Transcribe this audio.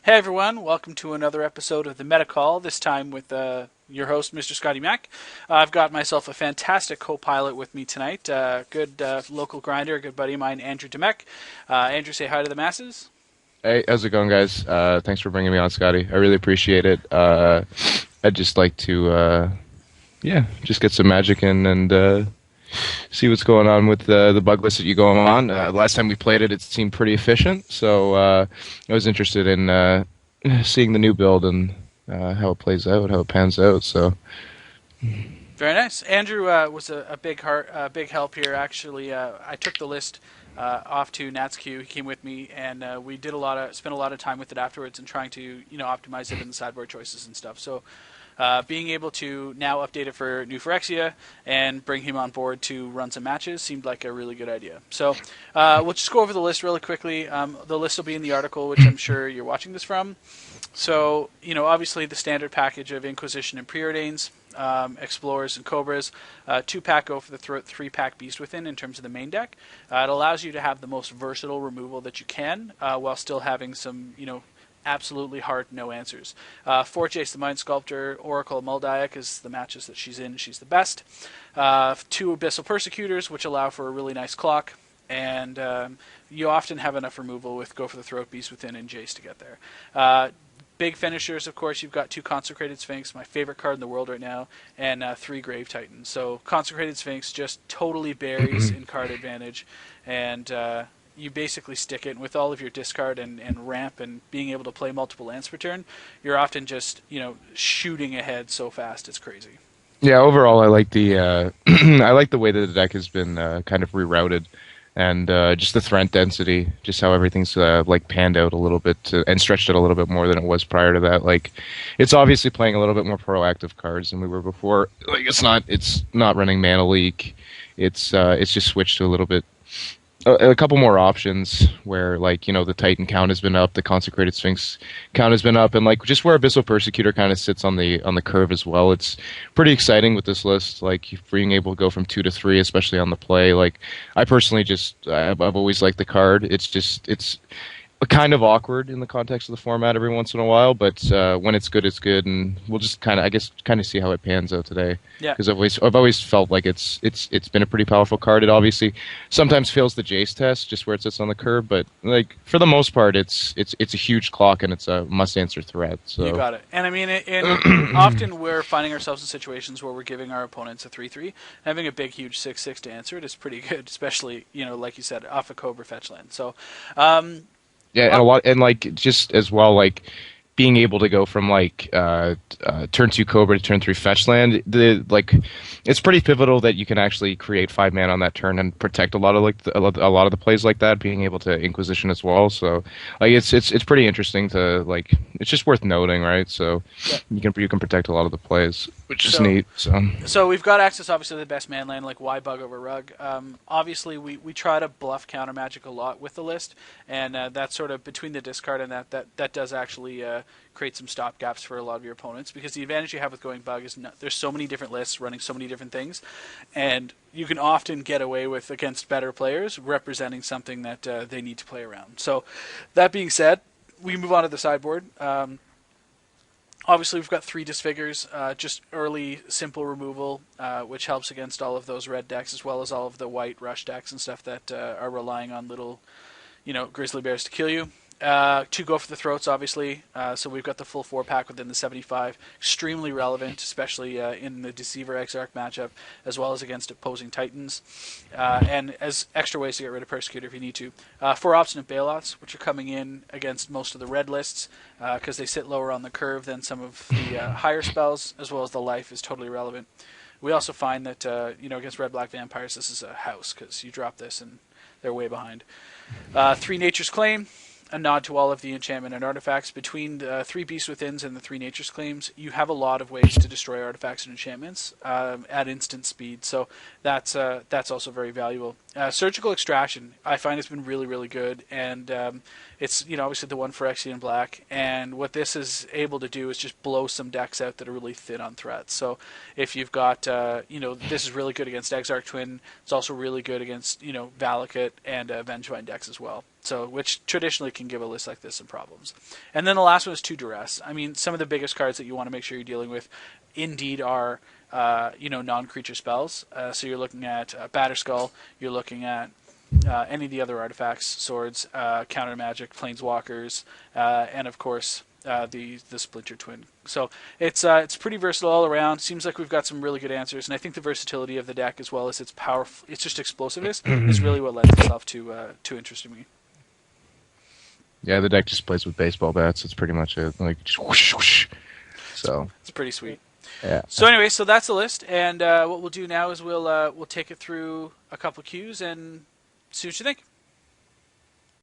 Hey everyone, welcome to another episode of the Meta Call, this time with your host, Mr. ScottyMac. I've got myself a fantastic co-pilot with me tonight, good local grinder, a good buddy of mine, Andrew Demek. Andrew, say hi to the masses. Hey, how's it going, guys? Thanks for bringing me on, Scotty. I really appreciate it. I'd just like to, just get some magic in and see what's going on with the bug list that you go on. Last time we played it, it seemed pretty efficient, so I was interested in seeing the new build and how it plays out, how it pans out. So, Very nice. Andrew was a big help here. Actually, I took the list off to Natsq. He came with me, and we did spent a lot of time with it afterwards, and trying to optimize it in the sideboard choices and stuff. So, being able to now update it for New Phyrexia and bring him on board to run some matches seemed like a really good idea. So, we'll just go over the list really quickly. The list will be in the article, which I'm sure you're watching this from. So, obviously the standard package of Inquisition and Preordains, Explorers and Cobras, 2-pack Go for the Throat, 3-pack Beast Within in terms of the main deck. It allows you to have the most versatile removal that you can, while still having some, absolutely hard no answers. 4 Jace the Mind Sculptor, Oracle Muldiac is the matches that she's in. She's the best. 2 Abyssal Persecutors, which allow for a really nice clock. And you often have enough removal with Go for the Throat, Beast Within, and Jace to get there. Big finishers, of course, you've got 2 Consecrated Sphinx, my favorite card in the world right now, and 3 Grave Titans. So Consecrated Sphinx just totally buries in card advantage, and you basically stick it with all of your discard and ramp and being able to play multiple lands per turn. You're often just shooting ahead so fast it's crazy. yeah, overall, I like the I like the way that the deck has been kind of rerouted. And just the threat density, just how everything's like panned out a little bit and stretched out a little bit more than it was prior to that. Like, it's obviously playing a little bit more proactive cards than we were before. Like, it's not running Mana Leak. It's just switched to a little bit. A couple more options where, like, the Titan count has been up, the Consecrated Sphinx count has been up, and like just where Abyssal Persecutor kind of sits on the curve as well. It's pretty exciting with this list, like being able to go from 2 to 3, especially on the play. Like, I personally I've always liked the card. It's kind of awkward in the context of the format every once in a while, but when it's good, and we'll just kind of see how it pans out today. Yeah. Because I've always felt like it's been a pretty powerful card. It obviously sometimes fails the Jace test, just where it sits on the curve, but like for the most part, it's a huge clock and it's a must answer threat. So you got it. And I mean, often we're finding ourselves in situations where we're giving our opponents a 3/3, having a big, huge 6/6 to answer it is pretty good, especially like you said, off a Cobra fetch land. So. Yeah, and a lot, and like just as well, like being able to go from like turn 2 Cobra to turn 3 fetch land. It's pretty pivotal that you can actually create 5 mana on that turn and protect a lot of a lot of the plays like that. Being able to Inquisition as well, so like it's pretty interesting to like. It's just worth noting, right? So Yeah. you can protect a lot of the plays, which is neat. So we've got access, obviously, to the best man land, like why bug over rug. Obviously, we try to bluff counter magic a lot with the list, and that's sort of between the discard and that does actually create some stop gaps for a lot of your opponents, because the advantage you have with going bug is there's so many different lists running so many different things, and you can often get away with against better players representing something that they need to play around. So that being said, we move on to the sideboard. Obviously, we've got 3 Disfigures, just early, simple removal, which helps against all of those red decks, as well as all of the white rush decks and stuff that are relying on little, grizzly bears to kill you. 2 Go for the Throats, obviously. So we've got the full 4-pack within the 75. Extremely relevant, especially in the Deceiver Exarch matchup, as well as against opposing Titans. And as extra ways to get rid of Persecutor if you need to. 4 Obstinate Bailouts, which are coming in against most of the red lists, because they sit lower on the curve than some of the higher spells, as well as the life is totally relevant. We also find that, against red-black vampires, this is a house, because you drop this and they're way behind. 3 Nature's Claim. A nod to all of the enchantment and artifacts. Between the 3 Beast Withins and the 3 Nature's Claims, you have a lot of ways to destroy artifacts and enchantments at instant speed, so that's also very valuable. Surgical Extraction, I find, has been really, really good, and it's obviously the one for Phyrexian Black, and what this is able to do is just blow some decks out that are really thin on threats. So if you've got, this is really good against Exarch Twin, it's also really good against, Valakut and Vengevine decks as well. So, which traditionally can give a list like this some problems. And then the last one is 2 duress. I mean, some of the biggest cards that you want to make sure you're dealing with, indeed, are non-creature spells. So you're looking at Batterskull. You're looking at any of the other artifacts, swords, counter magic, planeswalkers, and of course the Splinter Twin. So it's pretty versatile all around. Seems like we've got some really good answers, and I think the versatility of the deck as well as its powerful, it's just explosiveness is really what lends itself to interesting me. Yeah, the deck just plays with baseball bats. It's pretty much it. Like just whoosh, whoosh. So it's pretty sweet. yeah. So anyway, so that's the list, and what we'll do now is we'll take it through a couple cues and see what you think.